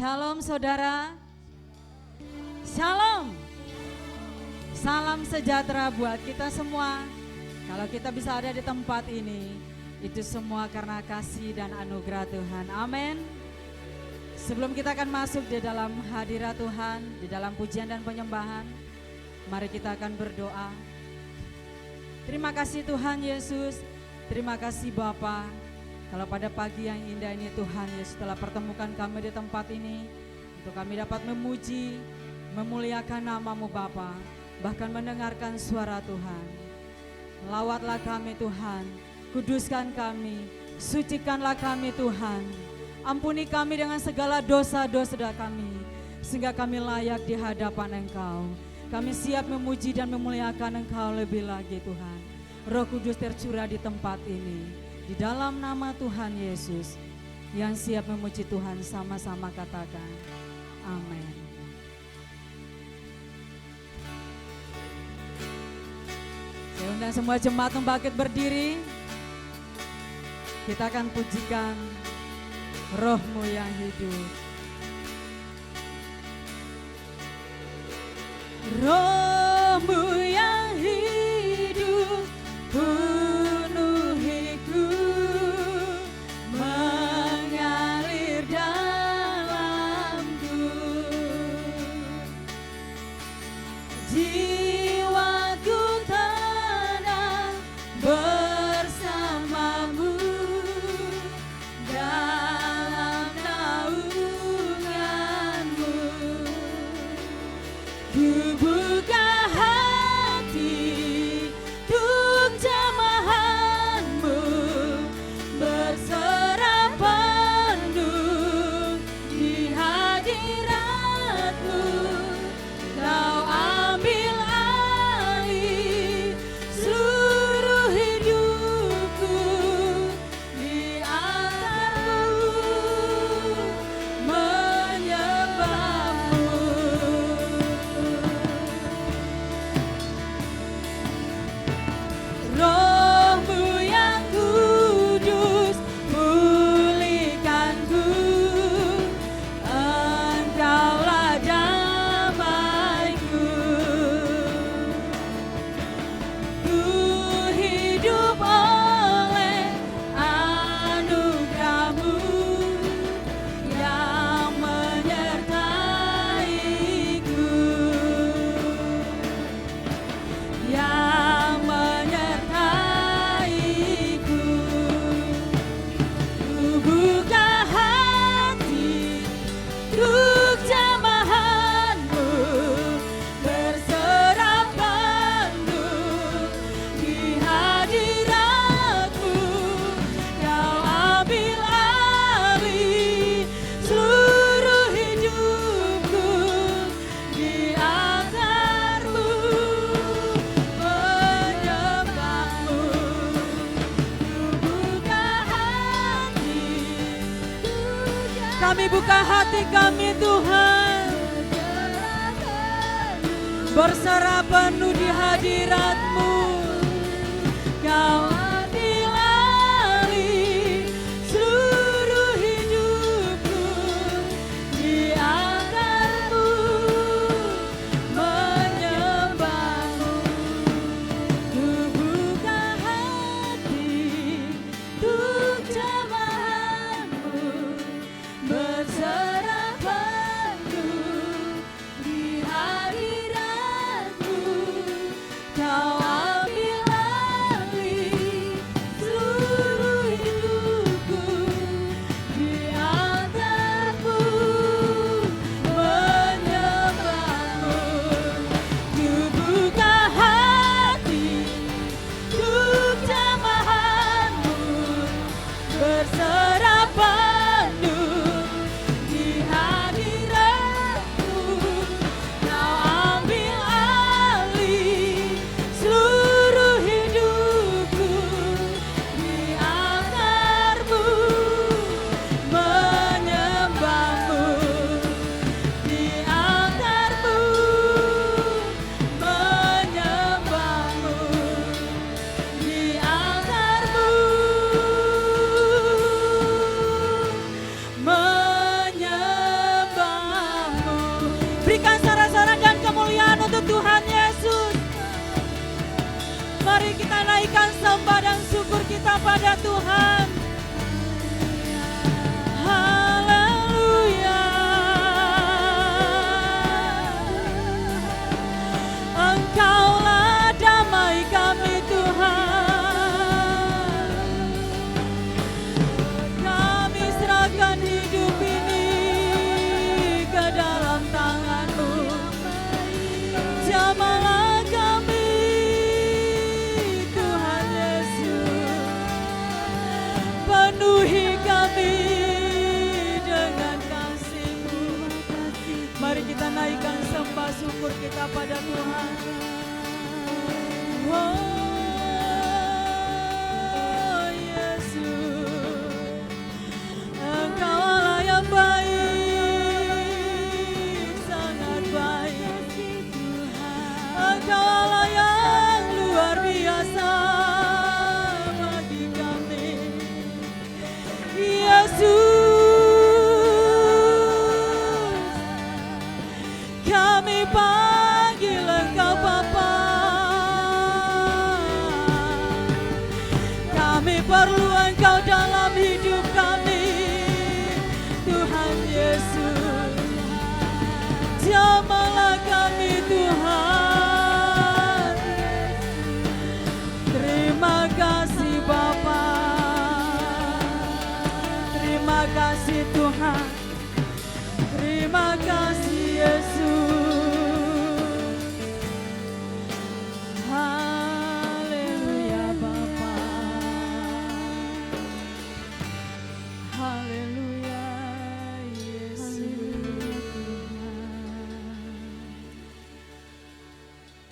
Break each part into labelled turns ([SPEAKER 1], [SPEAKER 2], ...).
[SPEAKER 1] Shalom saudara. Shalom. Salam sejahtera buat kita semua. Kalau kita bisa ada di tempat ini, itu semua karena kasih dan anugerah Tuhan. Amin. Sebelum kita akan masuk di dalam hadirat Tuhan, di dalam pujian dan penyembahan, mari kita akan berdoa. Terima kasih Tuhan Yesus, terima kasih Bapa. Kalau pada pagi yang indah ini Tuhan Yesus telah pertemukan kami di tempat ini, untuk kami dapat memuji, memuliakan nama-Mu Bapa, bahkan mendengarkan suara Tuhan. Lawatlah kami Tuhan, kuduskan kami, sucikanlah kami Tuhan. Ampuni kami dengan segala dosa-dosa kami, sehingga kami layak di hadapan Engkau. Kami siap memuji dan memuliakan Engkau lebih lagi Tuhan. Roh Kudus tercurah di tempat ini, di dalam nama Tuhan Yesus. Yang siap memuji Tuhan sama-sama katakan, amin. Saya undang semua jemaat membangkit berdiri. Kita akan pujikan Roh-Mu yang hidup. Roh-Mu yang hidup penuhiku, mengalir dalamku. Jiwaku tenang bersamamu, dalam naunganmu. Ku buka hati untuk jamahanmu, berserah penuh di hadiratmu. Kau ambil alih seluruh hidupku, di altarmu menyembahmu. Roh-Mu yang kudus pulihkanku, Engkaulah damaiku. Ku hidup oleh anugerah-Mu yang menyertaiku, yang menyertaiku. Ku buka hati untuk jamahanmu, berserah penuh di hadiratmu. Kau ambil alih seluruh hidupku, di altarmu menyembahmu. Kami buka hati kami Tuhan, berserah penuh di hadirat-Mu. Kau ambil alih seluruh hidupku, di altar-Mu menyembahmu. Ku buka hati untuk jamahanmu, berserah penuh di hadirat-Mu. Kau bersyukur kita pada Tuhan. Oh Yesus, Engkau Allah yang baik, sangat baik. Engkau Allah yang luar biasa bagi kami, Yesus. Kami panggil Engkau Bapa. Kami perlu Engkau dalam hidup kami, Tuhan Yesus. Jamalah kami Tuhan. Terima kasih Bapa. Terima kasih Tuhan. Terima kasih Yesus. Haleluya Bapa. Haleluya Yesus.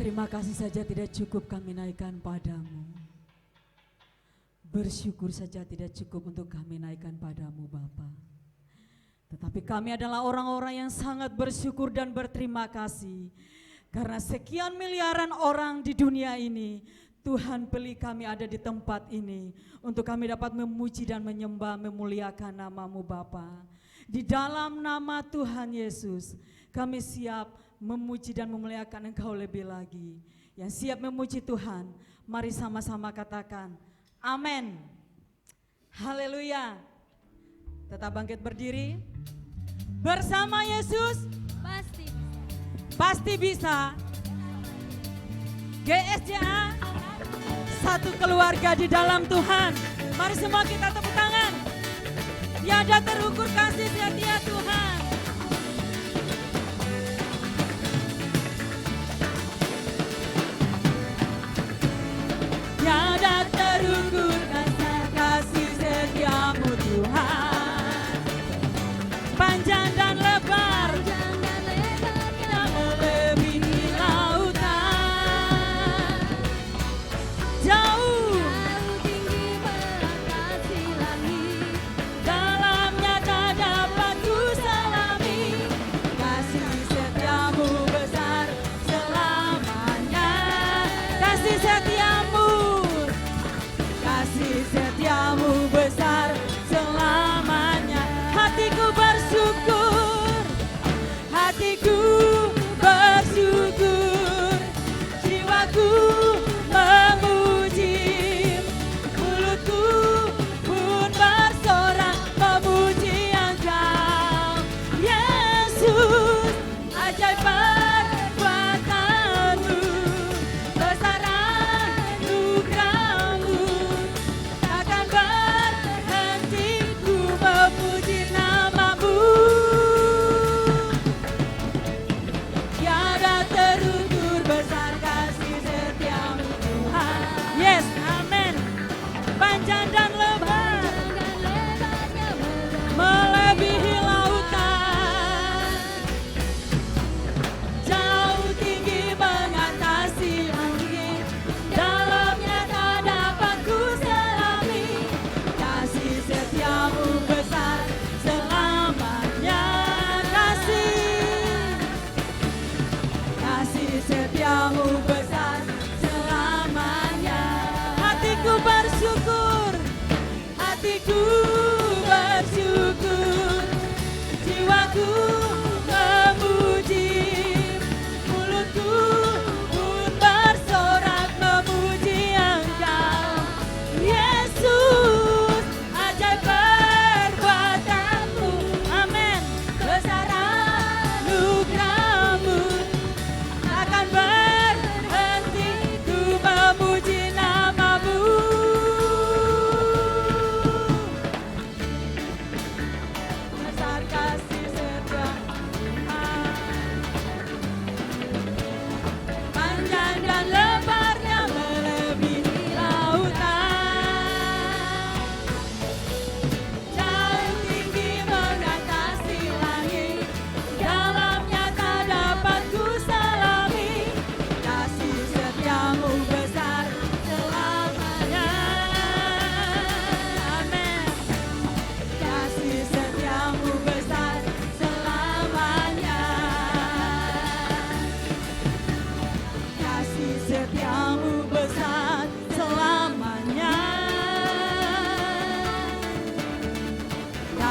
[SPEAKER 1] Terima kasih saja tidak cukup kami naikkan padamu. Bersyukur saja tidak cukup untuk kami naikkan padamu Bapa. Tetapi kami adalah orang-orang yang sangat bersyukur dan berterima kasih. Karena sekian miliaran orang di dunia ini, Tuhan pilih kami ada di tempat ini untuk kami dapat memuji dan menyembah, memuliakan nama-Mu Bapa. Di dalam nama Tuhan Yesus, kami siap memuji dan memuliakan Engkau lebih lagi. Yang siap memuji Tuhan, mari sama-sama katakan, amin. Haleluya. Tetap bangkit berdiri. Bersama Yesus pasti bisa. GSJA, satu keluarga di dalam Tuhan. Mari semua kita tepuk tangan. Tiada terukur kasih setia Tuhan. Tiada terukur kasih setiamu Tuhan. Panjang dan lebar, tak melebihi lautan. Jauh tinggi melintasi langit, dalamnya tak dapat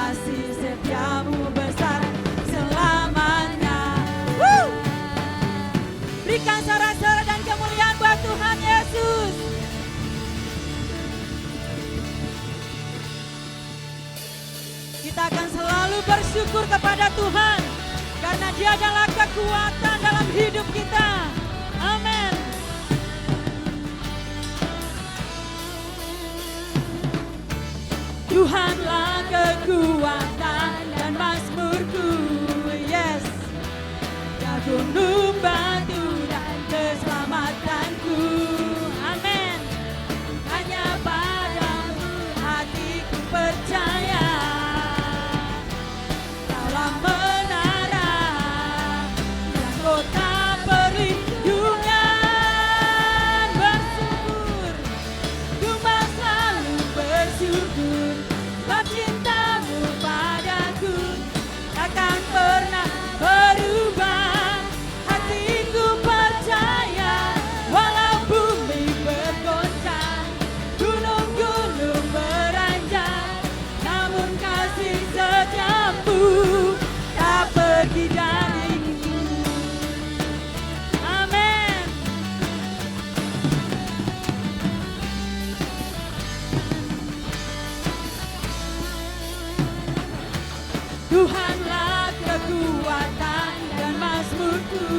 [SPEAKER 1] kasih setiamu besar selamanya. Berikan sorak-sorak dan kemuliaan buat Tuhan Yesus. Kita akan selalu bersyukur kepada Tuhan karena Dia adalah kekuatan dalam hidup kita. Amin. Tuhanlah kekuatan dan mazmurku, yes. Ya gunung batu dan keselamatanku, amin. Hanya padamu hatiku percaya. Kaulah menara dan kota perlindungan. Bersyukur, ku mau selalu bersyukur. Sebab cintamu padaku takkan pernah berubah. Hatiku percaya walau bumi bergoncang, gunung-gunung beranjak, namun kasih setiamu tak pergi dariku. Amin. Tuhanlah kekuatan dan mazmurku,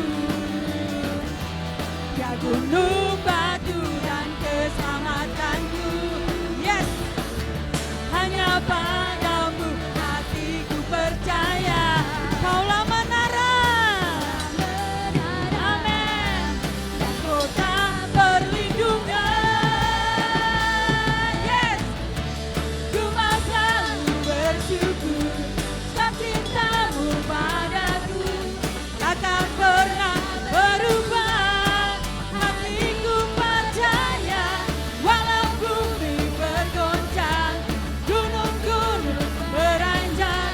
[SPEAKER 1] ya gunung batu dan keselamatanku, yes. Hanya padamu hatiku percaya. Kaulah menara, amin, dan kota perlindungan, yes. Ku mau selalu bersyukur. Sebab cintamu padaku takkan pernah berubah. Hatiku percaya walau bumi bergoncang, gunung-gunung beranjak,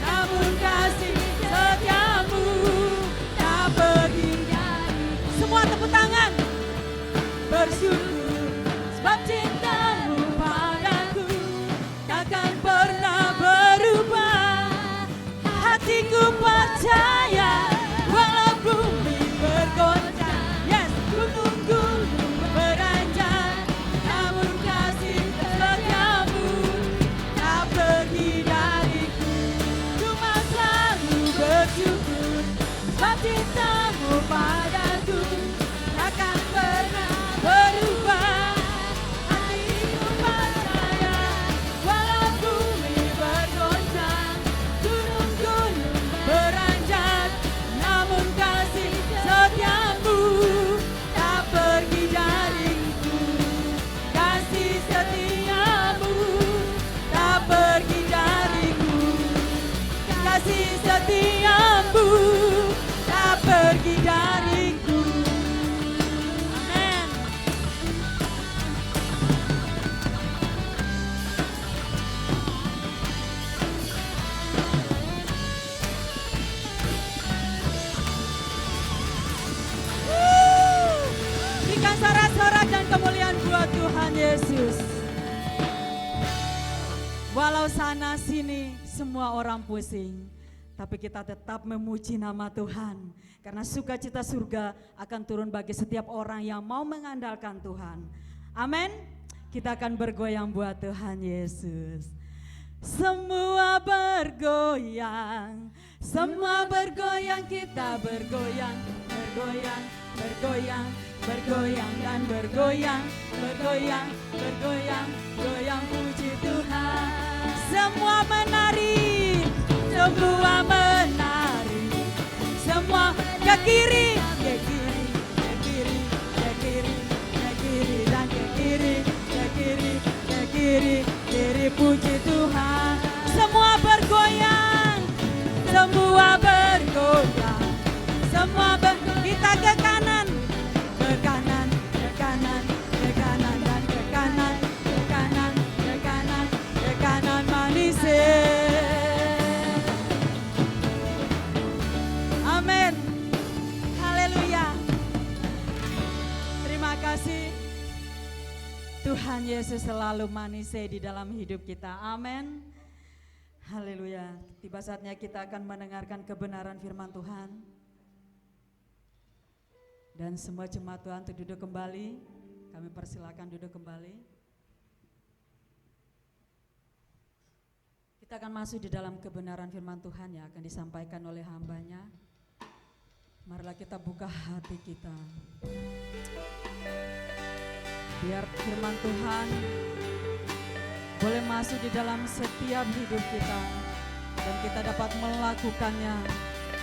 [SPEAKER 1] namun kasih setiamu tak pergi dariku. Semua tepuk tangan. Bersyukur sebab cintamu padaku takkan pernah berubah. Hatiku percaya walau bumi bergoncang, yes, gunung-gunung beranjak, namun kasih setiamu tak pergi dariku. Cuma selalu bersyukur sebab cintamu padaku takkan pernah berubah. Hatiku percaya walau bumi bergoncang, gunung-gunung beranjak, namun kasih setiamu tak pergi dariku. Kasih setiamu tak pergi dariku. Kasih setiamu tak pergi dariku. Amin. Berikan sorak-sorak dan kemuliaan buat Tuhan Yesus. Walau sana sini semua orang pusing, tapi kita tetap memuji nama Tuhan. Karena sukacita surga akan turun bagi setiap orang yang mau mengandalkan Tuhan. Amin. Kita akan bergoyang buat Tuhan Yesus. Semua bergoyang, semua bergoyang, kita bergoyang, bergoyang, bergoyang, bergoyang dan bergoyang, bergoyang, bergoyang, goyang puji Tuhan. Semua menari, semua menari, semua ke kiri, ke kiri, ke kiri, ke kiri, ke kiri dan ke kiri, ke kiri, ke kiri, kiri puji Tuhan. Semua bergoyang, semua bergoyang, semua kita ke kanan, ke kanan, ke kanan, ke kanan dan ke kanan, ke kanan, ke kanan, ke kanan manis. Amin. Haleluya. Terima kasih. Tuhan Yesus selalu manis di dalam hidup kita. Amin. Haleluya. Tiba saatnya kita akan mendengarkan kebenaran firman Tuhan. Dan semua jemaat Tuhan untuk duduk kembali. Kami persilakan duduk kembali. Kita akan masuk di dalam kebenaran firman Tuhan yang akan disampaikan oleh hambanya. Marilah kita buka hati kita. Biar firman Tuhan boleh masuk di dalam setiap hidup kita. Dan kita dapat melakukannya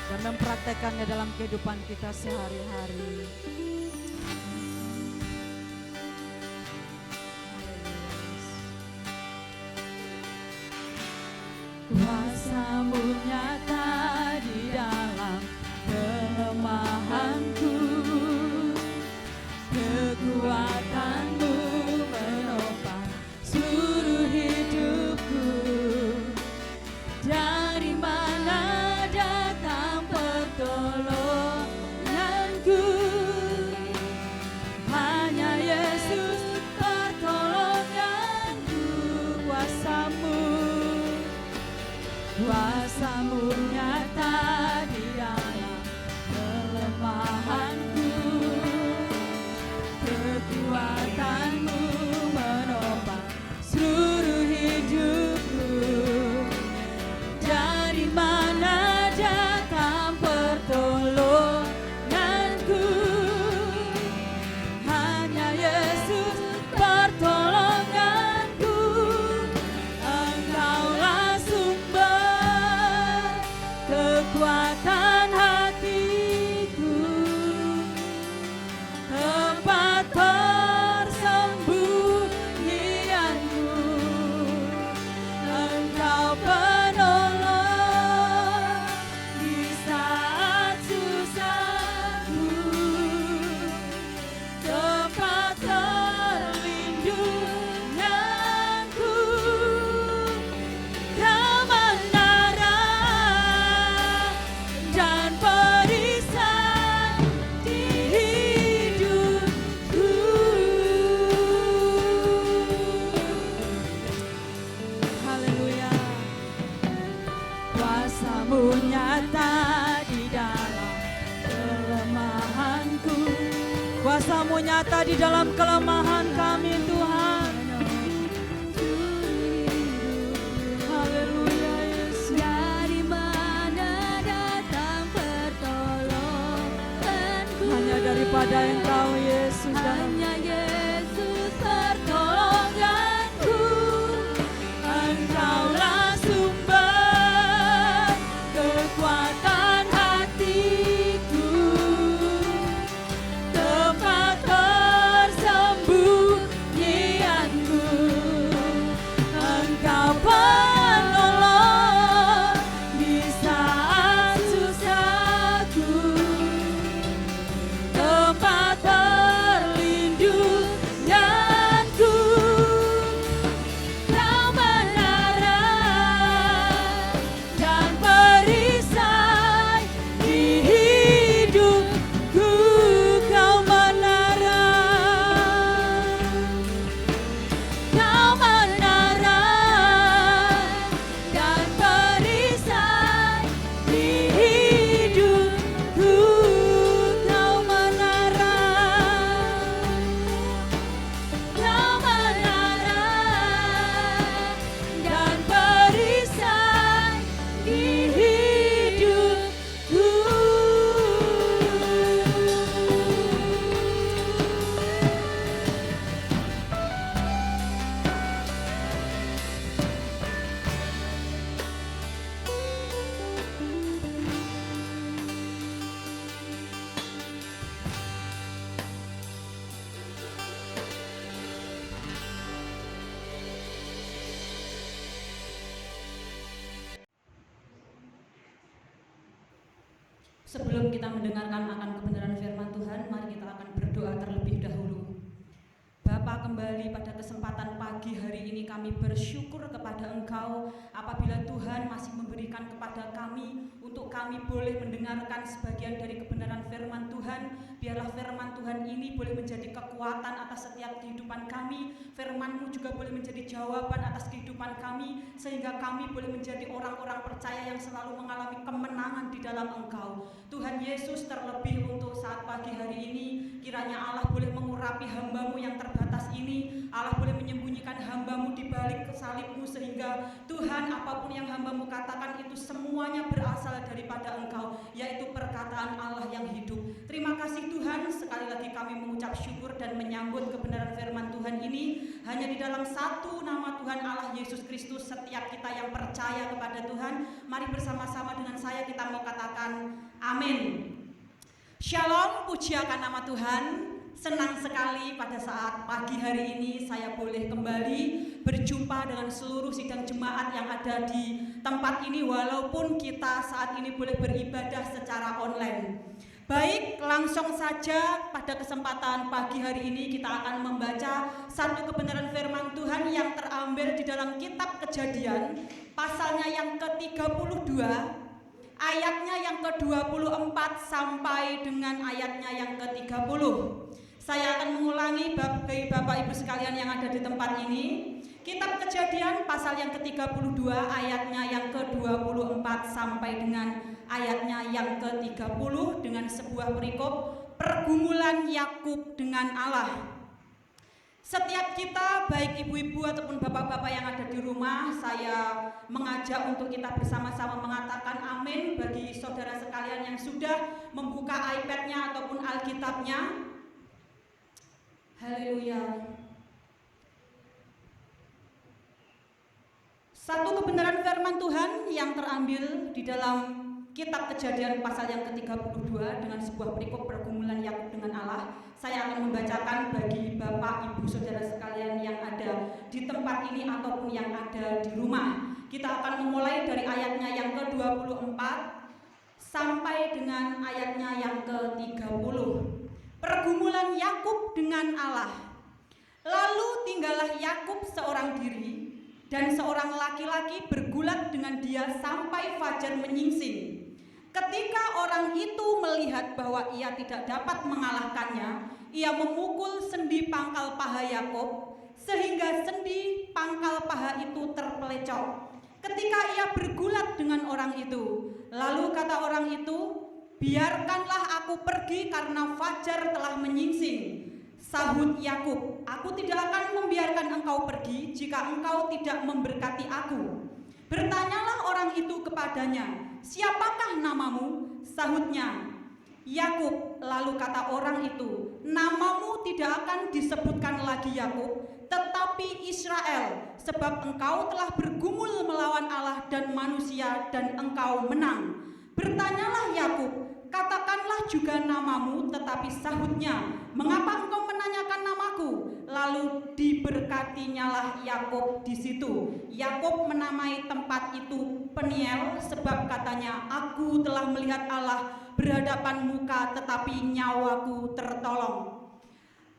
[SPEAKER 1] dan mempraktekannya dalam kehidupan kita sehari-hari. Kuasa-Mu nyata di dalam kelemahanku, kekuatan-Mu menopang seluruh hidupku. Dari mana datang pertolonganku? Hanya Yesus pertolonganku. Kuasa-Mu nyata di dalam kelemahanku, kekuatan-Mu menopang seluruh hidupku. Dari mana datang pertolonganku? Hanya Yesus pertolonganku. Engkaulah sumber kekuatan hatiku, tempat persembunyianku. Engkau penolong di saat susahku, tempat perlindunganku. Kebenaran dan perisai di hidupku. Haleluya. Kuasa-Mu nyata di dalam kelemahanku. Kuasa-Mu nyata di dalam kelemahan kami, Tuhan. Haleluya, Yesus. Dari mana datang pertolonganku? Hanya daripada Engkau, Yesus. Hanya Yesus pertolonganku. Engkaulah sumber kekuatan hatiku, tempat persembunyianku. Engkau penolong di saat susahku, tempat perlindunganku. Kebenaran dan perisai di hidupku. Kebenaran dan perisai di hidupku. Kebenaran dan perisai di hidupku.
[SPEAKER 2] Sebelum kita mendengarkan akan kebenaran firman Tuhan, mari kita akan berdoa terlebih dahulu. Bapa kembali pada kesempatan pagi hari ini kami bersyukur kepada Engkau apabila Tuhan masih memberikan kepada kami untuk kami boleh mendengarkan sebagian dari kebenaran firman Tuhan. Biarlah firman Tuhan ini boleh menjadi kekuatan atas setiap kehidupan kami. Firman-Mu juga boleh menjadi jawaban atas kehidupan kami, sehingga kami boleh menjadi orang-orang percaya yang selalu mengalami kemenangan di dalam Engkau. Tuhan Yesus, terlebih untuk saat pagi hari ini, kiranya Allah boleh mengurapi hamba-Mu yang terbatas ini. Allah boleh menyembunyikan hamba-Mu di balik salib-Mu, sehingga Tuhan, apapun yang hamba-Mu katakan itu semuanya berasal daripada Engkau, yaitu perkataan Allah yang hidup. Terima kasih Tuhan, sekali lagi kami mengucap syukur dan menyambut kebenaran firman Tuhan ini. Hanya di dalam satu nama Tuhan Allah Yesus Kristus, setiap kita yang percaya kepada Tuhan, mari bersama-sama dengan saya kita mau katakan amin. Shalom, puji akan nama Tuhan. Senang sekali pada saat pagi hari ini saya boleh kembali berjumpa dengan seluruh sidang jemaat yang ada di tempat ini, walaupun kita saat ini boleh beribadah secara online. Baik, langsung saja pada kesempatan pagi hari ini kita akan membaca satu kebenaran firman Tuhan yang terambil di dalam kitab Kejadian, pasalnya yang ke-32, ayatnya yang ke-24 sampai dengan ayatnya yang ke-30. Saya akan mengulangi bagi Bapak Ibu sekalian yang ada di tempat ini. Kitab Kejadian pasal yang ke-32 ayatnya yang ke-24 sampai dengan ayatnya yang ke-30 dengan sebuah perikop pergumulan Yakub dengan Allah. Setiap kita, baik ibu-ibu ataupun bapak-bapak yang ada di rumah, saya mengajak untuk kita bersama-sama mengatakan amin bagi saudara sekalian yang sudah membuka iPad-nya ataupun Alkitabnya. Haleluya. Satu kebenaran firman Tuhan yang terambil di dalam kitab Kejadian pasal yang ke-32 dengan sebuah perikop pergumulan Yakub dengan Allah. Saya akan membacakan bagi Bapak, Ibu, Saudara sekalian yang ada di tempat ini ataupun yang ada di rumah. Kita akan memulai dari ayatnya yang ke-24 sampai dengan ayatnya yang ke-30. Pergumulan Yakub dengan Allah. Lalu tinggallah Yakub seorang diri, dan seorang laki-laki bergulat dengan dia sampai fajar menyingsing. Ketika orang itu melihat bahwa ia tidak dapat mengalahkannya, ia memukul sendi pangkal paha Yakub sehingga sendi pangkal paha itu terpelecok. Ketika ia bergulat dengan orang itu, lalu kata orang itu, "Biarkanlah aku pergi karena fajar telah menyingsing." Sahut Yakub, "Aku tidak akan membiarkan engkau pergi jika engkau tidak memberkati aku." Bertanyalah orang itu kepadanya, "Siapakah namamu?" Sahutnya, "Yakub." Lalu kata orang itu, "Namamu tidak akan disebutkan lagi Yakub, tetapi Israel, sebab engkau telah bergumul melawan Allah dan manusia dan engkau menang." Bertanyalah Yakub, "Katakanlah juga namamu." Tetapi sahutnya, "Mengapa engkau menanyakan namaku?" Lalu diberkatinyalah Yakub di situ. Yakub menamai tempat itu Peniel, sebab katanya, "Aku telah melihat Allah berhadapan muka, tetapi nyawaku tertolong."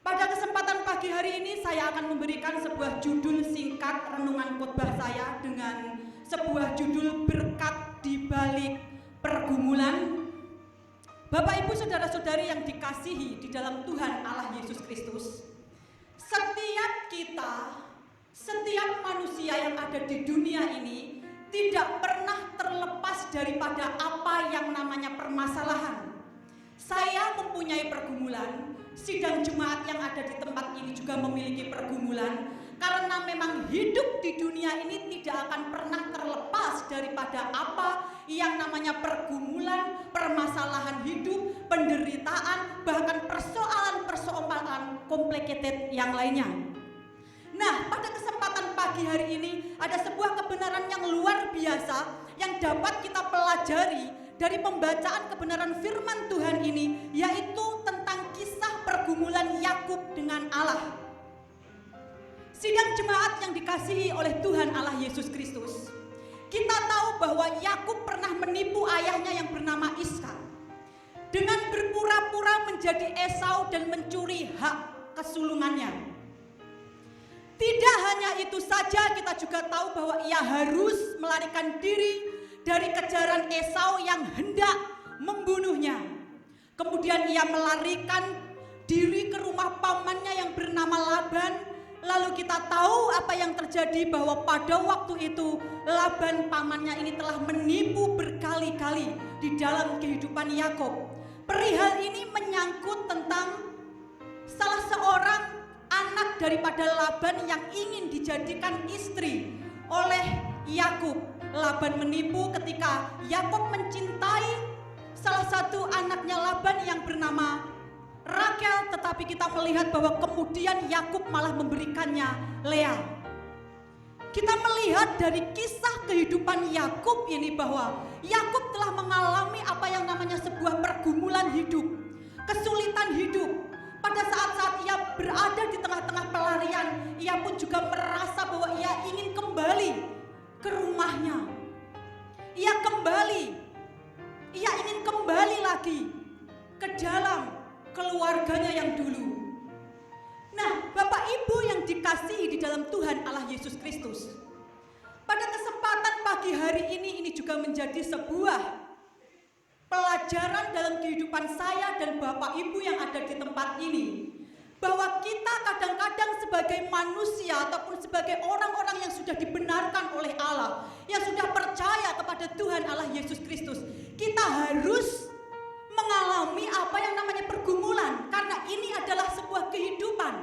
[SPEAKER 2] Pada kesempatan pagi hari ini saya akan memberikan sebuah judul singkat renungan khotbah saya dengan sebuah judul berkat di balik pergumulan. Bapak, Ibu, saudara-saudari yang dikasihi di dalam Tuhan Allah Yesus Kristus, setiap kita, setiap manusia yang ada di dunia ini tidak pernah terlepas daripada apa yang namanya permasalahan. Saya mempunyai pergumulan, sidang jemaat yang ada di tempat ini juga memiliki pergumulan, karena memang hidup di dunia ini tidak akan pernah terlepas daripada apa yang namanya pergumulan, permasalahan hidup, penderitaan, bahkan persoalan-persoalan complicated yang lainnya. Nah, pada kesempatan pagi hari ini ada sebuah kebenaran yang luar biasa yang dapat kita pelajari dari pembacaan kebenaran firman Tuhan ini, yaitu tentang kisah pergumulan Yakub dengan Allah. Sidang jemaat yang dikasihi oleh Tuhan Allah Yesus Kristus, kita tahu bahwa Yakub pernah menipu ayahnya yang bernama Ishak dengan berpura-pura menjadi Esau dan mencuri hak kesulungannya. Tidak hanya itu saja, kita juga tahu bahwa ia harus melarikan diri dari kejaran Esau yang hendak membunuhnya. Kemudian ia melarikan diri ke rumah pamannya yang bernama Laban. Lalu kita tahu apa yang terjadi, bahwa pada waktu itu Laban pamannya ini telah menipu berkali-kali di dalam kehidupan Yakub. Perihal ini menyangkut tentang salah seorang anak daripada Laban yang ingin dijadikan istri oleh Yakub. Laban menipu ketika Yakub mencintai salah satu anaknya Laban yang bernama Rakel, tetapi kita melihat bahwa kemudian Yakub malah memberikannya Lea. Kita melihat dari kisah kehidupan Yakub ini bahwa Yakub telah mengalami apa yang namanya sebuah pergumulan hidup, kesulitan hidup. Pada saat-saat ia berada di tengah-tengah pelarian, ia pun juga merasa bahwa ia ingin kembali ke rumahnya. Ia ingin kembali lagi ke dalam keluarganya yang dulu. Nah, Bapak Ibu yang dikasihi di dalam Tuhan Allah Yesus Kristus, pada kesempatan pagi hari ini juga menjadi sebuah pelajaran dalam kehidupan saya dan Bapak Ibu yang ada di tempat ini, bahwa kita kadang-kadang sebagai manusia ataupun sebagai orang-orang yang sudah dibenarkan oleh Allah, yang sudah percaya kepada Tuhan Allah Yesus Kristus, kita harus mengalami apa yang namanya pergumulan, karena ini adalah sebuah kehidupan.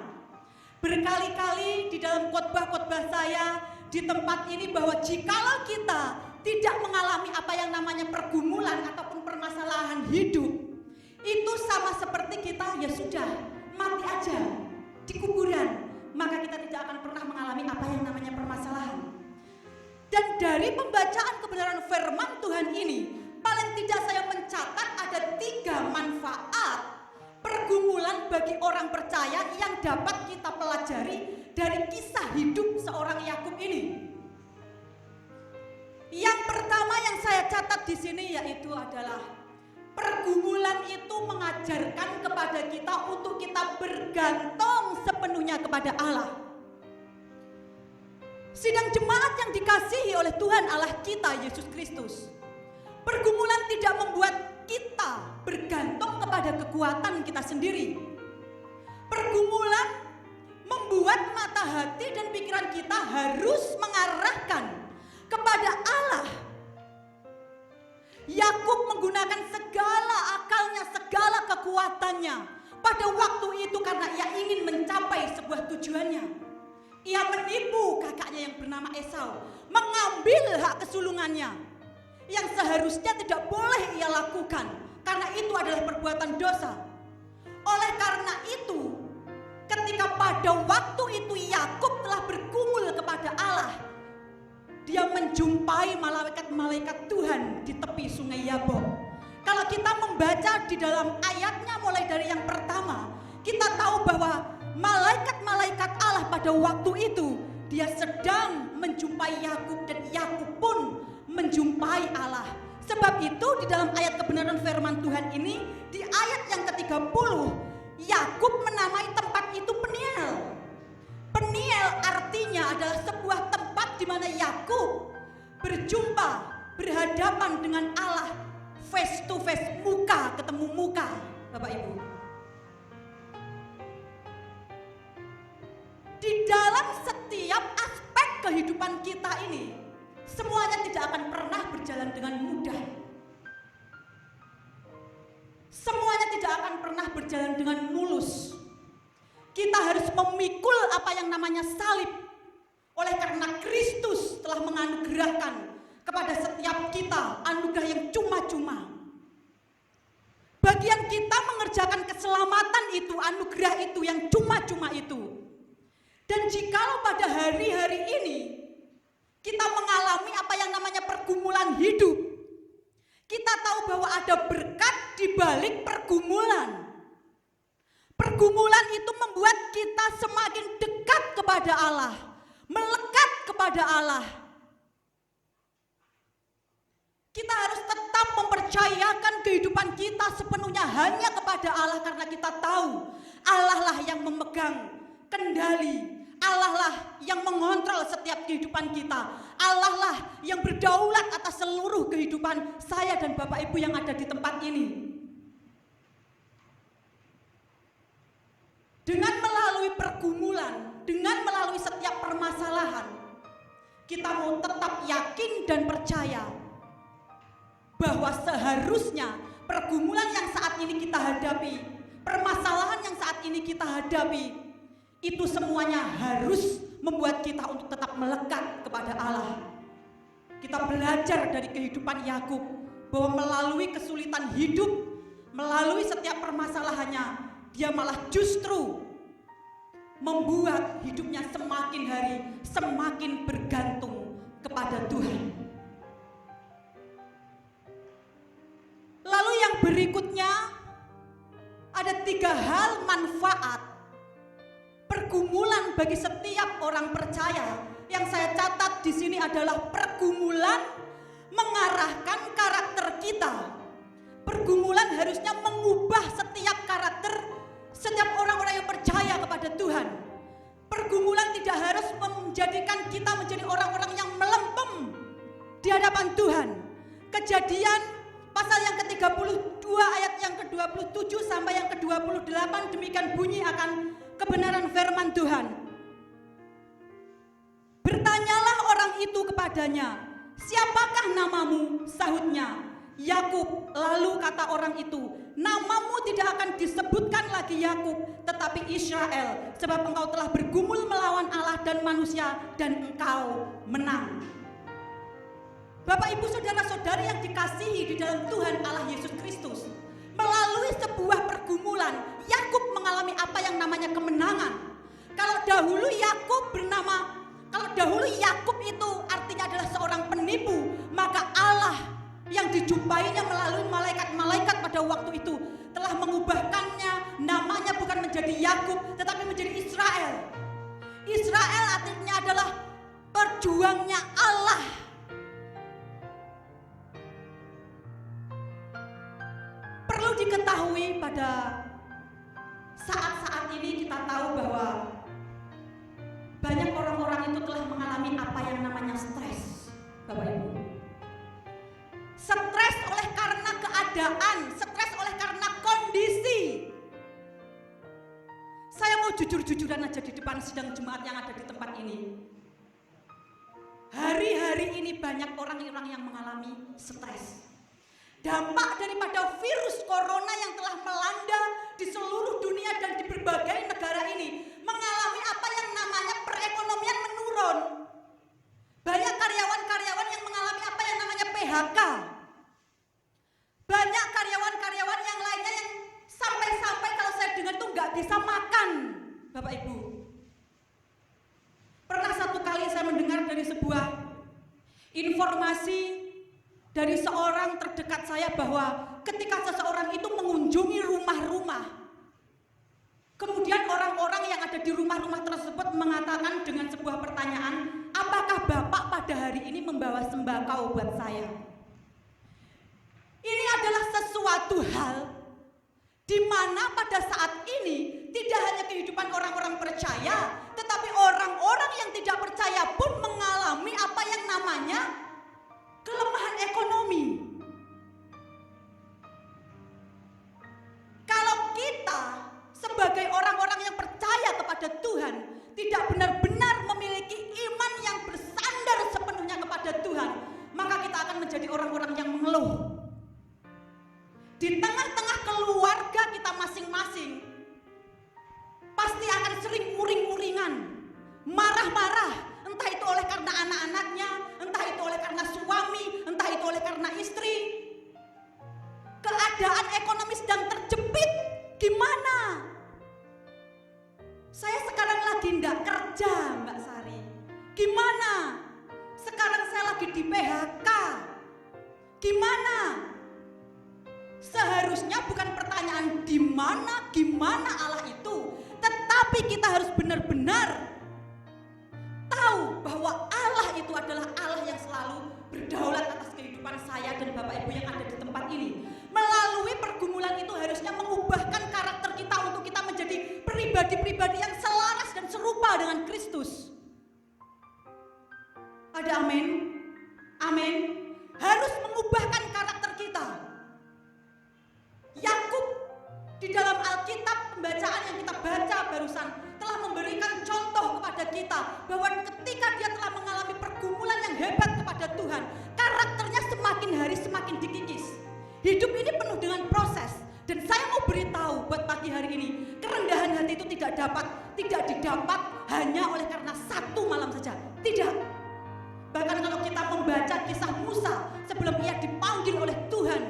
[SPEAKER 2] Berkali-kali di dalam khotbah-khotbah saya di tempat ini, bahwa jikalau kita tidak mengalami apa yang namanya pergumulan ataupun permasalahan hidup, itu sama seperti kita ya sudah mati aja di kuburan, maka kita tidak akan pernah mengalami apa yang namanya permasalahan. Dan dari pembacaan kebenaran firman Tuhan ini, paling tidak saya mencatat ada 3 manfaat pergumulan bagi orang percaya yang dapat kita pelajari dari kisah hidup seorang Yakub ini. Yang pertama yang saya catat di sini yaitu adalah pergumulan itu mengajarkan kepada kita untuk kita bergantung sepenuhnya kepada Allah. Sidang jemaat yang dikasihi oleh Tuhan Allah kita Yesus Kristus, pergumulan tidak membuat kita bergantung kepada kekuatan kita sendiri. Pergumulan membuat mata hati dan pikiran kita harus mengarahkan kepada Allah. Yakub menggunakan segala akalnya, segala kekuatannya pada waktu itu karena ia ingin mencapai sebuah tujuannya. Ia menipu kakaknya yang bernama Esau, mengambil hak kesulungannya yang seharusnya tidak boleh ia lakukan karena itu adalah perbuatan dosa. Oleh karena itu, ketika pada waktu itu Yakub telah bergumul kepada Allah, dia menjumpai malaikat-malaikat Tuhan di tepi sungai Yabok. Kalau kita membaca di dalam ayatnya mulai dari yang pertama, kita tahu bahwa malaikat-malaikat Allah pada waktu itu dia sedang menjumpai Yakub dan Yakub pun menjumpai Allah. Sebab itu di dalam ayat kebenaran firman Tuhan ini, di ayat yang ke-30, Yakub menamai tempat itu Peniel. Peniel artinya adalah sebuah tempat di mana Yakub berjumpa, berhadapan dengan Allah face to face, muka ketemu muka, Bapak Ibu. Di dalam setiap aspek kehidupan kita ini, semuanya tidak akan pernah berjalan dengan mudah. Semuanya tidak akan pernah berjalan dengan mulus. Kita harus memikul apa yang namanya salib. Oleh karena Kristus telah menganugerahkan kepada setiap kita anugerah yang cuma-cuma. Bagian kita mengerjakan keselamatan itu, anugerah itu yang cuma-cuma itu. Dan jikalau pada hari-hari ini kita mengalami apa yang namanya pergumulan hidup, kita tahu bahwa ada berkat di balik pergumulan. Pergumulan itu membuat kita semakin dekat kepada Allah, melekat kepada Allah. Kita harus tetap mempercayakan kehidupan kita sepenuhnya hanya kepada Allah karena kita tahu Allah lah yang memegang kendali, Allah lah yang mengontrol setiap kehidupan kita. Allah lah yang berdaulat atas seluruh kehidupan saya dan Bapak Ibu yang ada di tempat ini. Dengan melalui pergumulan, dengan melalui setiap permasalahan, kita mau tetap yakin dan percaya bahwa seharusnya pergumulan yang saat ini kita hadapi, permasalahan yang saat ini kita hadapi, itu semuanya harus membuat kita untuk tetap melekat kepada Allah. Kita belajar dari kehidupan Yakub bahwa melalui kesulitan hidup, melalui setiap permasalahannya, dia malah justru membuat hidupnya semakin hari semakin bergantung kepada Tuhan. Lalu yang berikutnya ada 3 hal manfaat pergumulan bagi setiap orang percaya. Yang saya catat di sini adalah pergumulan mengarahkan karakter kita. Pergumulan harusnya mengubah setiap karakter setiap orang-orang yang percaya kepada Tuhan. Pergumulan tidak harus menjadikan kita menjadi orang-orang yang melempem di hadapan Tuhan. Kejadian pasal yang ke-32 ayat yang ke-27 sampai yang ke-28 demikian bunyi akan kebenaran firman Tuhan. Bertanyalah orang itu kepadanya, "Siapakah namamu?" Sahutnya, "Yakub." Lalu kata orang itu, "Namamu tidak akan disebutkan lagi Yakub, tetapi Israel, sebab engkau telah bergumul melawan Allah dan manusia, dan engkau menang." Bapak, Ibu, saudara-saudari yang dikasihi di dalam Tuhan Allah Yesus Kristus, melalui sebuah pergumulan, Yakub mengalami apa yang namanya kemenangan. Kalau dahulu Yakub itu artinya adalah seorang penipu, maka Allah yang dijumpainya melalui malaikat-malaikat pada waktu itu telah mengubahkannya, namanya bukan menjadi Yakub tetapi menjadi Israel. Israel artinya adalah perjuangnya Allah. Perlu diketahui pada saat-saat ini kita tahu bahwa banyak orang-orang itu telah mengalami apa yang namanya stres, Bapak Ibu. Stres oleh karena keadaan, stres oleh karena kondisi. Saya mau jujur-jujuran aja di depan sidang jemaat yang ada di tempat ini. Hari-hari ini banyak orang-orang yang mengalami stres. Dampak daripada virus corona yang telah melanda di seluruh dunia dan di berbagai negara ini mengalami apa yang namanya perekonomian menurun. Banyak karyawan-karyawan yang mengalami apa yang namanya PHK. Banyak karyawan-karyawan yang lainnya yang sampai-sampai kalau saya dengar tuh nggak bisa makan, Bapak Ibu. Pernah satu kali saya mendengar dari sebuah informasi dari seorang terdekat saya bahwa ketika seseorang itu mengunjungi rumah-rumah, kemudian orang-orang yang ada di rumah-rumah tersebut mengatakan dengan sebuah pertanyaan, "Apakah Bapak pada hari ini membawa sembako buat saya?" Ini adalah sesuatu hal di mana pada saat ini tidak hanya kehidupan orang-orang percaya, tetapi orang-orang yang tidak percaya pun mengalami apa yang namanya kelemahan ekonomi. Kalau kita sebagai orang-orang yang percaya kepada Tuhan tidak benar-benar memiliki iman yang bersandar sepenuhnya kepada Tuhan, maka kita akan menjadi orang-orang yang mengeluh. Di tengah-tengah keluarga kita masing-masing pasti akan sering uring-uringan, marah-marah, entah itu oleh karena anak-anaknya, entah itu oleh karena suami, entah itu oleh karena istri. Keadaan ekonomi sedang terjepit, gimana? Saya sekarang lagi enggak kerja, Mbak Sari. Gimana? Sekarang saya lagi di PHK. Gimana? Seharusnya bukan pertanyaan gimana Allah itu, tetapi kita harus benar-benar tahu bahwa Allah itu adalah Allah yang selalu berdaulat atas kehidupan saya dan Bapak Ibu yang ada di tempat ini. Melalui pergumulan itu harusnya mengubahkan karakter kita untuk kita menjadi pribadi-pribadi yang selaras dan serupa dengan Kristus. pembacaan yang kita baca barusan telah memberikan contoh kepada kita bahwa ketika dia telah mengalami pergumulan yang hebat kepada Tuhan, karakternya semakin hari semakin dikikis. Hidup ini penuh dengan proses. Dan saya mau beritahu buat pagi hari ini, kerendahan hati itu tidak didapat hanya oleh karena satu malam saja. Tidak. Bahkan kalau kita membaca kisah Musa sebelum ia dipanggil oleh Tuhan,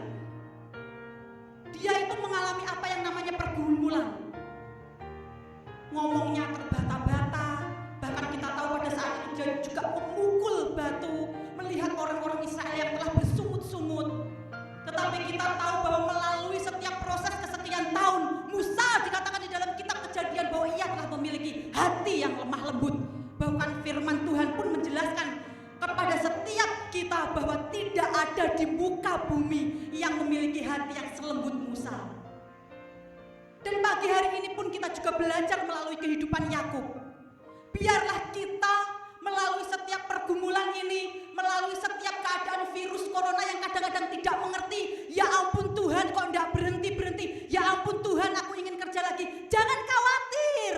[SPEAKER 2] dia itu mengalami apa yang namanya pergumulan. Ngomongnya terbata-bata, bahkan kita tahu pada saat itu dia juga memukul batu melihat orang-orang Israel yang telah bersungut-sungut. Tetapi kita tahu bahwa melalui setiap proses kesekian tahun, Musa dikatakan di dalam kitab Kejadian bahwa ia telah memiliki hati yang lemah lembut. Bahkan firman Tuhan pun menjelaskan kepada setiap kita bahwa tidak ada di muka bumi yang memiliki hati yang selembut Musa. Dan pagi hari ini pun kita juga belajar melalui kehidupan Yakub. Biarlah kita melalui setiap pergumulan ini, melalui setiap keadaan virus corona yang kadang-kadang tidak mengerti, ya ampun Tuhan kok enggak berhenti-berhenti, ya ampun Tuhan aku ingin kerja lagi. Jangan khawatir,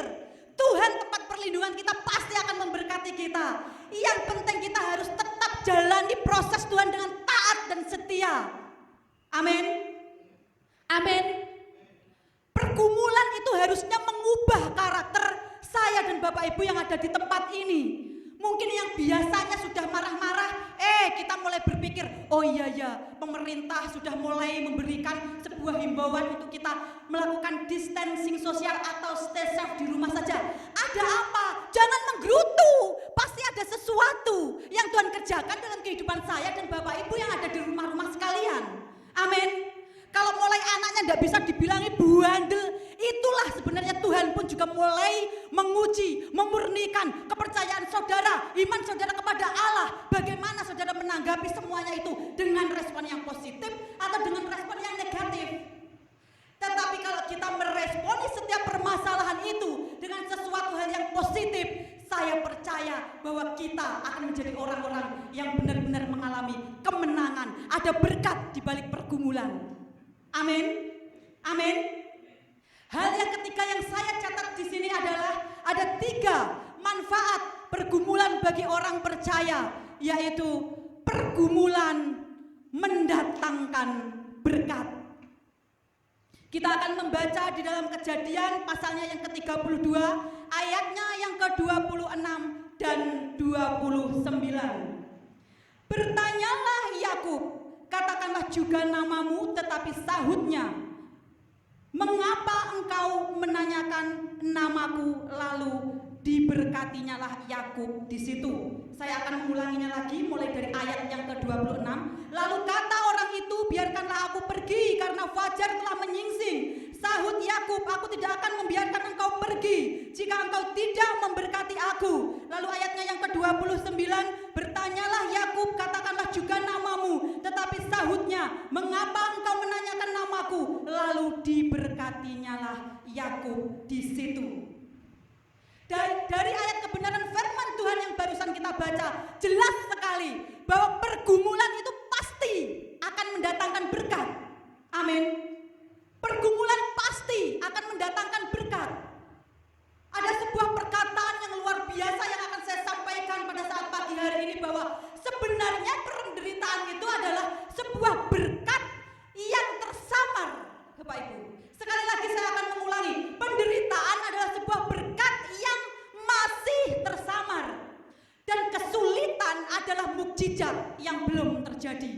[SPEAKER 2] Tuhan tempat perlindungan kita pasti akan memberkati kita. Yang penting kita harus tetap jalani proses Tuhan dengan taat dan setia. Amin. Amin. Pergumulan itu harusnya mengubah karakter saya dan Bapak Ibu yang ada di tempat ini. Mungkin yang biasanya sudah marah-marah, kita mulai berpikir, oh iya ya, pemerintah sudah mulai memberikan sebuah himbauan untuk kita melakukan distancing sosial atau stay safe di rumah saja. Ada apa? Jangan menggerutu, pasti ada sesuatu yang Tuhan kerjakan dalam kehidupan saya dan Bapak Ibu yang ada di rumah-rumah sekalian. Amin. Kalau mulai anaknya tidak bisa dibilangi bandel, itulah sebenarnya Tuhan pun juga mulai menguji, memurnikan kepercayaan saudara, iman saudara kepada Allah. Bagaimana saudara menanggapi semuanya itu dengan respon yang positif atau dengan respon yang negatif. Tetapi kalau kita meresponi setiap permasalahan itu dengan sesuatu hal yang positif, saya percaya bahwa kita akan menjadi orang-orang yang benar-benar mengalami kemenangan. Ada berkat di balik pergumulan. Amin. Amin. Hal yang ketiga yang saya catat di sini adalah ada 3 manfaat pergumulan bagi orang percaya, yaitu pergumulan mendatangkan berkat. Kita akan membaca di dalam Kejadian pasalnya yang ke-32, ayatnya yang ke-26 dan 29. Bertanyalah Yakub, katakanlah juga namamu, tetapi sahutnya, mengapa engkau menanyakan namaku? Lalu diberkatinya lah Yakub di situ. Saya akan mengulanginya lagi mulai dari ayat yang ke-26. Lalu kata orang itu, biarkanlah aku pergi karena fajar telah menyingsing. Sahut Yakub, aku tidak akan membiarkan engkau pergi jika engkau tidak memberkati aku. Lalu ayatnya yang ke-29, bertanyalah Yakub, katakanlah juga namamu. Tetapi sahutnya, mengapa engkau menanyakan namaku? Lalu diberkatinya lah Yakub di situ. Dari ayat kebenaran firman Tuhan yang barusan kita baca, jelas sekali bahwa pergumulan itu pasti akan mendatangkan berkat. Amin. Pergumulan pasti akan mendatangkan berkat. Ada sebuah perkataan yang luar biasa yang akan saya sampaikan pada saat pagi hari ini, bahwa sebenarnya penderitaan itu adalah sebuah berkat yang tersamar, Bapak Ibu. Sekali lagi saya akan mengulangi, penderitaan adalah sebuah berkat yang masih tersamar. Dan kesulitan adalah mukjizat yang belum terjadi.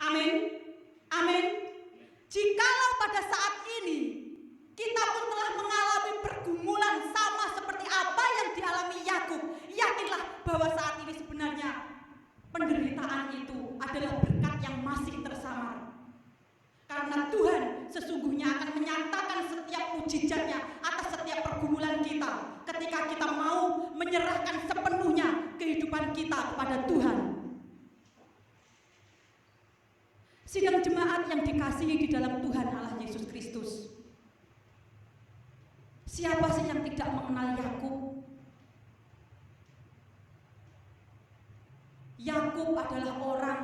[SPEAKER 2] Amin. Amin. Jikalau pada saat ini kita pun telah mengalami pergumulan sama seperti apa yang dialami Yakub, yakinlah bahwa saat ini sebenarnya penderitaan itu adalah berkat yang masih tersamar. Karena Tuhan sesungguhnya akan menyatakan setiap mukjizatnya atas setiap pergumulan kita ketika kita mau menyerahkan sepenuhnya kehidupan kita kepada Tuhan. Sidang jemaat yang dikasihi di dalam Tuhan Allah Yesus Kristus. Siapa sih yang tidak mengenal Yakub? Yakub adalah orang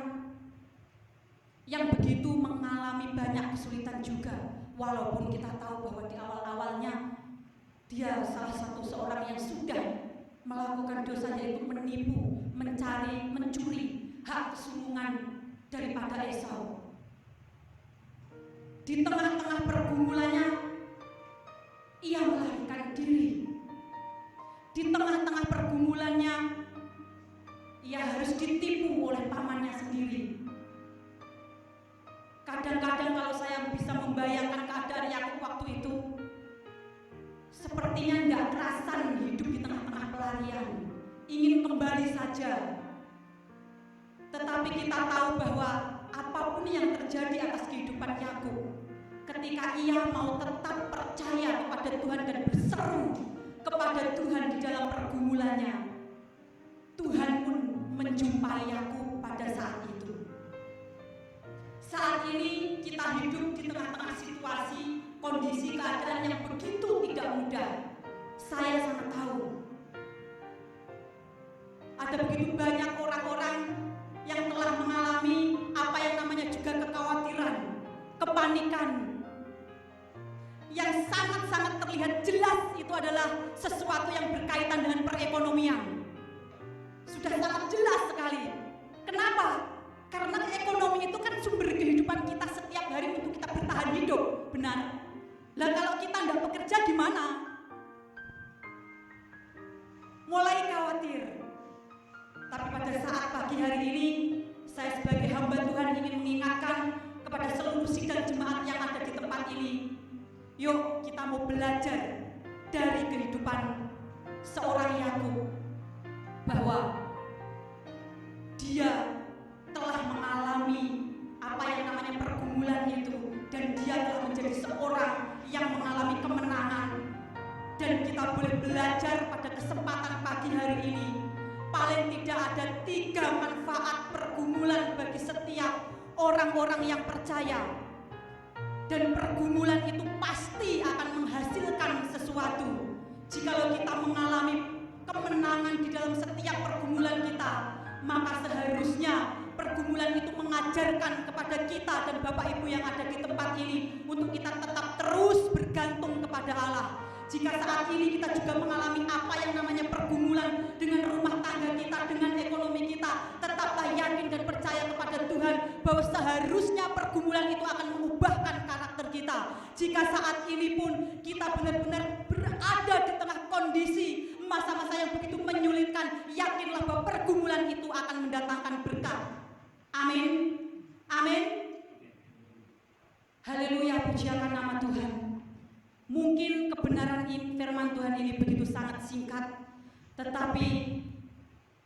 [SPEAKER 2] yang begitu mengalami banyak kesulitan juga. Walaupun kita tahu bahwa di awal-awalnya dia salah satu seorang yang sudah melakukan dosa, yaitu menipu, mencuri hak kesulungan daripada Esau. Di tengah-tengah pergumulannya ia melarikan diri. Di tengah-tengah pergumulannya ia harus ditipu oleh pamannya sendiri. Kadang-kadang kalau saya bisa membayangkan keadaan Yakub waktu itu, sepertinya tidak kerasan hidup di tengah-tengah pelarian, ingin kembali saja. Tetapi kita tahu bahwa apapun yang terjadi atas kehidupan Yakub, ketika ia mau tetap percaya kepada Tuhan dan berseru kepada Tuhan di dalam pergumulannya, Tuhan pun menjumpai Yakub pada saat itu. Saat ini kita hidup di tengah-tengah situasi, kondisi keadaan yang begitu tidak mudah. Saya sangat tahu ada begitu banyak orang-orang yang telah mengalami apa yang namanya juga kekhawatiran, kepanikan, yang sangat-sangat terlihat jelas itu adalah sesuatu yang berkaitan dengan perekonomian. Sudah sangat jelas sekali. Kenapa? Karena ekonomi itu kan sumber kehidupan kita setiap hari untuk kita bertahan hidup, benar? Lah kalau kita tidak bekerja gimana? Mulai khawatir. Tapi pada saat pagi hari ini, saya sebagai hamba Tuhan ingin mengingatkan kepada seluruh sidang jemaat yang ada di tempat ini. Yuk kita mau belajar dari kehidupan seorang Yakub, bahwa dia telah mengalami apa yang namanya pergumulan itu, dan dia telah menjadi seorang yang mengalami kemenangan. Dan kita boleh belajar pada kesempatan pagi hari ini, paling tidak ada 3 manfaat pergumulan bagi setiap orang-orang yang percaya. Dan pergumulan itu pasti akan menghasilkan sesuatu. Jikalau kita mengalami kemenangan di dalam setiap pergumulan kita, maka seharusnya pergumulan itu mengajarkan kepada kita dan Bapak Ibu yang ada di tempat ini untuk kita tetap terus bergantung kepada Allah. Jika saat ini kita juga mengalami apa yang namanya pergumulan dengan rumah tangga kita, dengan ekonomi kita, tetaplah yakin dan percaya kepada Tuhan bahwa seharusnya pergumulan itu akan mengubahkan karakter kita. Jika saat ini pun kita benar-benar berada di tengah kondisi masa-masa yang begitu menyulitkan, yakinlah bahwa pergumulan itu akan mendatangkan berkat. Amin. Amin. Haleluya, pujiakan nama Tuhan. Mungkin kebenaran firman Tuhan ini begitu sangat singkat, tetapi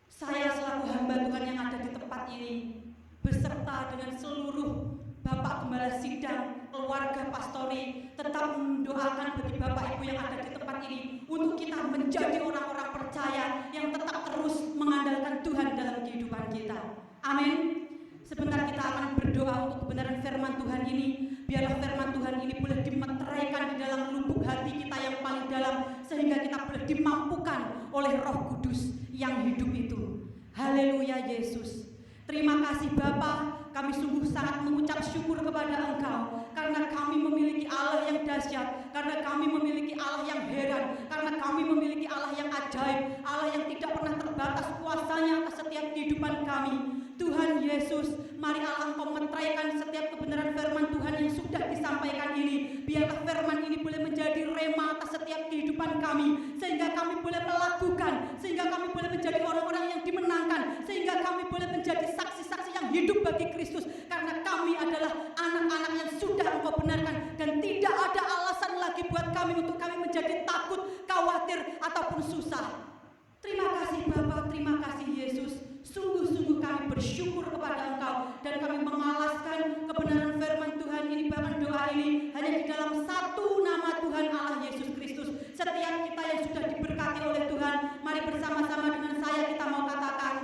[SPEAKER 2] saya selaku hamba Tuhan yang ada di tempat ini, beserta dengan seluruh Bapak Gembala Sidang, keluarga pastori, tetap mendoakan bagi Bapak Ibu yang ada di tempat ini untuk kita menjadi orang-orang percaya yang tetap terus mengandalkan Tuhan dalam kehidupan kita. Amin. Sebentar kita akan berdoa untuk kebenaran firman Tuhan ini. Biarlah firman Tuhan ini boleh dimeteraikan di dalam lubuk hati kita yang paling dalam, sehingga kita boleh dimampukan oleh Roh Kudus yang hidup itu. Haleluya Yesus. Terima kasih Bapa, kami sungguh sangat mengucap syukur kepada Engkau, karena kami memiliki Allah yang dahsyat, karena kami memiliki Allah yang heran, karena kami memiliki Allah yang ajaib, Allah yang tidak pernah terbatas kuasanya atas setiap kehidupan kami. Tuhan Yesus, mari Allah Engkau meteraikan setiap kebenaran firman Tuhan yang sudah disampaikan ini. Biarlah firman ini boleh menjadi rema atas setiap kehidupan kami, sehingga kami boleh melakukan, sehingga kami boleh menjadi orang-orang yang dimenangkan, sehingga kami boleh menjadi saksi-saksi yang hidup bagi Kristus, karena kami adalah anak-anak yang sudah Engkau benarkan, dan tidak ada alasan lagi buat kami untuk kami menjadi takut, khawatir, ataupun susah. Terima kasih Bapa, terima kasih Yesus. Sungguh-sungguh kami bersyukur kepada Engkau, dan kami mengalaskan kebenaran firman Tuhan ini, bahkan doa ini hanya di dalam satu nama Tuhan Allah Yesus Kristus. Setiap kita yang sudah diberkati oleh Tuhan, mari bersama-sama dengan saya kita mau katakan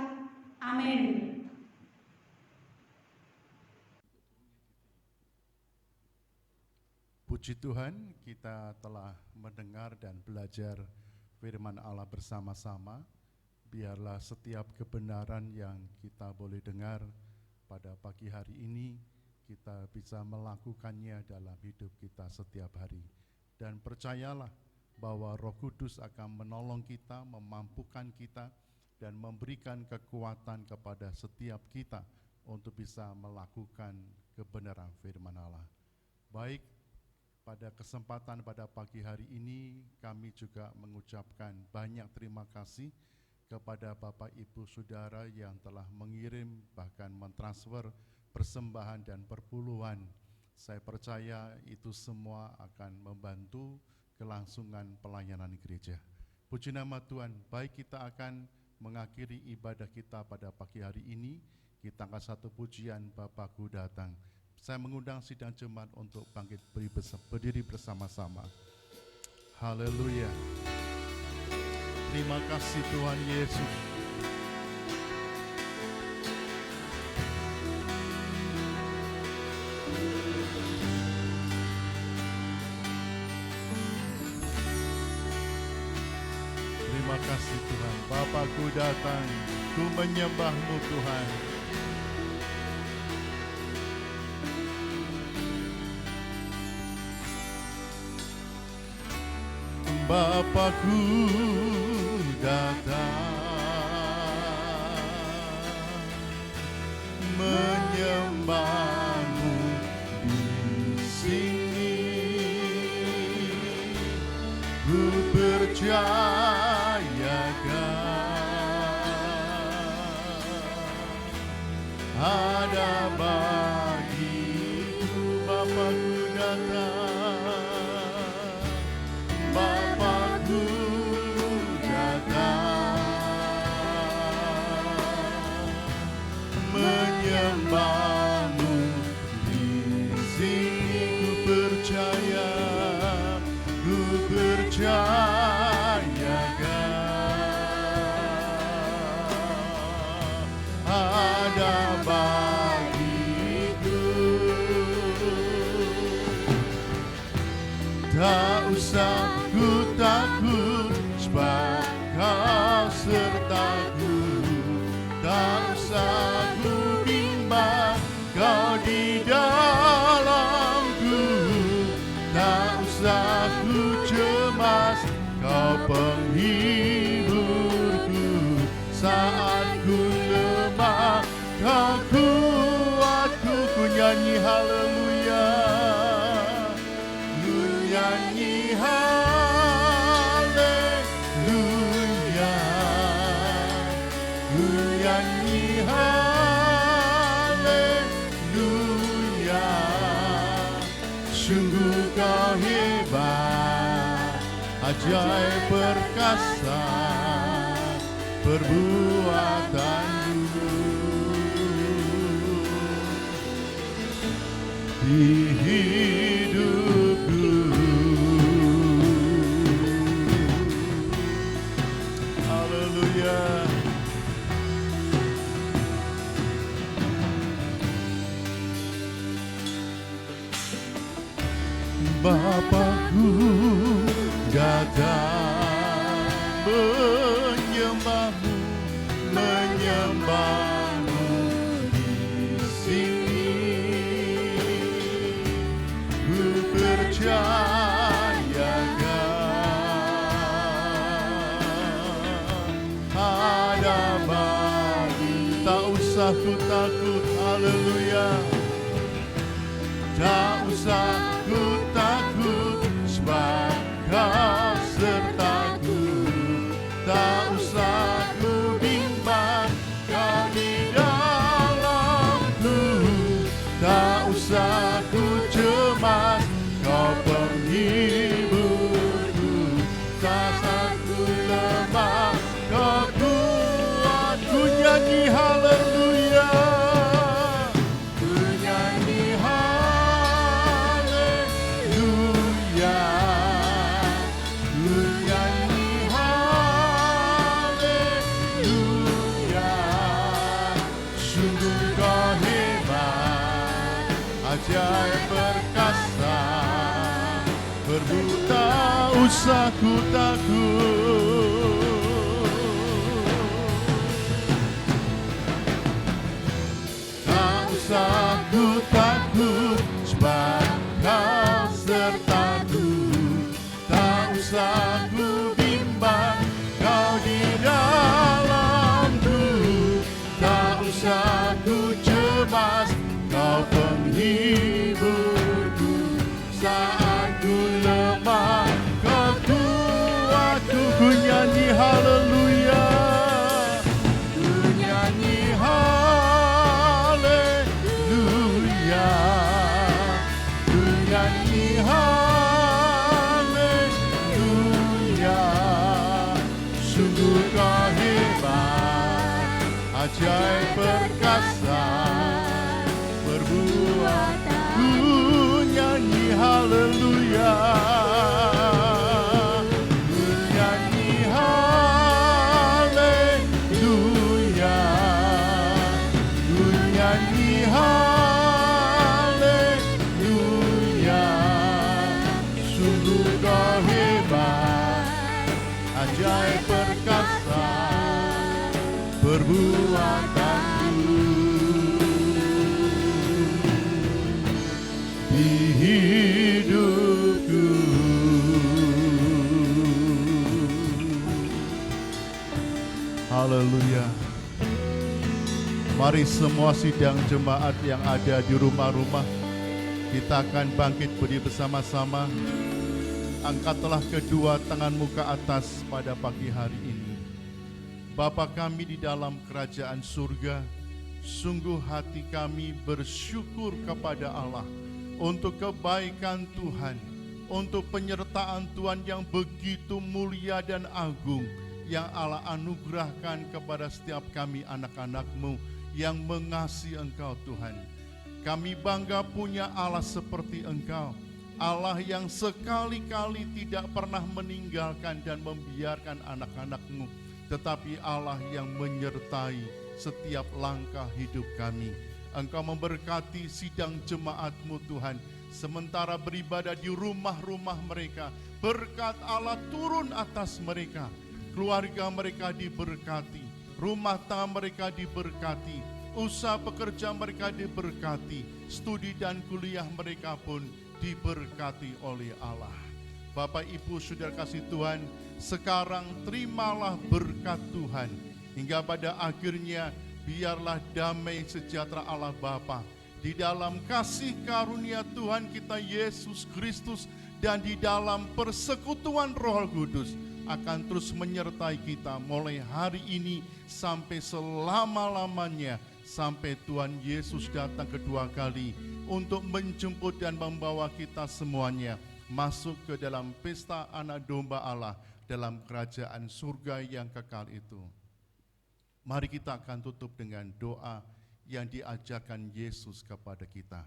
[SPEAKER 2] amin.
[SPEAKER 3] Puji Tuhan, kita telah mendengar dan belajar firman Allah bersama-sama. Biarlah setiap kebenaran yang kita boleh dengar pada pagi hari ini kita bisa melakukannya dalam hidup kita setiap hari. Dan percayalah bahwa Roh Kudus akan menolong kita, memampukan kita, dan memberikan kekuatan kepada setiap kita untuk bisa melakukan kebenaran firman Allah. Baik, pada kesempatan pada pagi hari ini kami juga mengucapkan banyak terima kasih kepada Bapak Ibu Saudara yang telah mengirim bahkan mentransfer persembahan dan perpuluhan. Saya percaya itu semua akan membantu kelangsungan pelayanan gereja. Puji nama Tuhan. Baik, kita akan mengakhiri ibadah kita pada pagi hari ini. Kita angkat satu pujian Bapakku datang. Saya mengundang sidang jemaat untuk bangkit berdiri bersama-sama. Haleluya. Terima kasih Tuhan Yesus. Terima kasih Tuhan. Bapakku datang, ku menyembah-Mu Tuhan. Bapakku datang, menyembah-Mu di sini. Ku percaya ada bagiku. Bapakku datang, Bapakku datang, menyembah-Mu di sini. Ku percaya ada bagiku. Tak usah ku takut, sebab Kau sertaku. Tak usah ku bimbang, Kau di dalamku. Tak usah ku cemas, Kau penghiburku. Saat ku lemah, Kau kuatku. Ku nyanyi haleluya, ku nyanyi haleluya, ku nyanyi haleluya. Sungguh Kau hebat, ajaib perkasa perbuatanmu di hidupku. Haleluya. Bapakku datang, menyembah-Mu, menyembah-Mu di sini. Ku percaya ada bagi. Tak usah ku takut, haleluya. Tak usah ku takut, sebab Kau sertaku. Tak usah ku bimbang, Kau di dalamku. Tak usah ku cemas, Kau penghiburku. Saat ku lemah, Kau kuat. Ku nyanyi haleluya, ku nyanyi haleluya, ku nyanyi haleluya. Sungguh Kau hebat, ajaib perkasa, berbuta usah ku takut. Tak usah ku takut, Kau penghiburku saat ku lemah, Kau kuatku. Ku nyanyi haleluya, ku nyanyi haleluya, ku nyanyi haleluya. Sungguh Kau hebat, ajaib perkasa, perbuatan. Ku nyanyi haleluya, ku nyanyi haleluya, ku nyanyi haleluya. Sungguh Kau hebat, ajaib perkasa, perbuatanmu di hidupku. Haleluya. Mari semua sidang jemaat yang ada di rumah-rumah, kita akan bangkit berdiri bersama-sama. Angkatlah kedua tanganmu ke atas pada pagi hari ini. Bapa kami di dalam kerajaan surga, sungguh hati kami bersyukur kepada Allah untuk kebaikan Tuhan, untuk penyertaan Tuhan yang begitu mulia dan agung yang Allah anugerahkan kepada setiap kami anak-anak-Mu yang mengasihi Engkau Tuhan. Kami bangga punya Allah seperti Engkau, Allah yang sekali-kali tidak pernah meninggalkan dan membiarkan anak-anak-Mu, tetapi Allah yang menyertai setiap langkah hidup kami. Engkau memberkati sidang jemaat-Mu Tuhan, sementara beribadah di rumah-rumah mereka. Berkat Allah turun atas mereka, keluarga mereka diberkati, rumah tangga mereka diberkati, usaha pekerja mereka diberkati, studi dan kuliah mereka pun diberkati oleh Allah. Bapak Ibu Saudara kasih Tuhan, sekarang terimalah berkat Tuhan, hingga pada akhirnya biarlah damai sejahtera Allah Bapa di dalam kasih karunia Tuhan kita Yesus Kristus dan di dalam persekutuan Roh Kudus akan terus menyertai kita mulai hari ini sampai selama-lamanya, sampai Tuhan Yesus datang kedua kali untuk menjemput dan membawa kita semuanya masuk ke dalam pesta anak domba Allah dalam kerajaan surga yang kekal itu. Mari kita akan tutup dengan doa yang diajarkan Yesus kepada kita.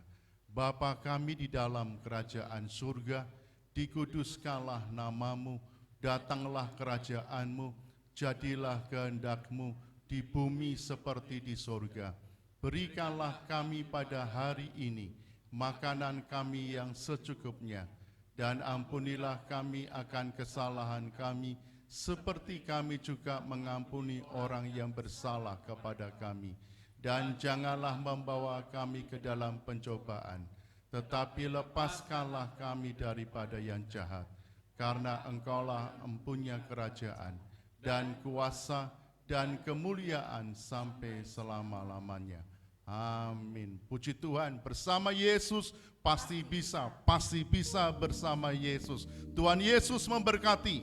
[SPEAKER 3] Bapa kami di dalam kerajaan surga, dikuduskanlah namamu, datanglah kerajaanmu, jadilah kehendak-Mu di bumi seperti di surga. Berikanlah kami pada hari ini makanan kami yang secukupnya, dan ampunilah kami akan kesalahan kami, seperti kami juga mengampuni orang yang bersalah kepada kami. Dan janganlah membawa kami ke dalam pencobaan, tetapi lepaskanlah kami daripada yang jahat. Karena Engkaulah empunya kerajaan dan kuasa dan kemuliaan sampai selama-lamanya. Amin. Puji Tuhan, bersama Yesus pasti bisa bersama Yesus. Tuhan Yesus memberkati.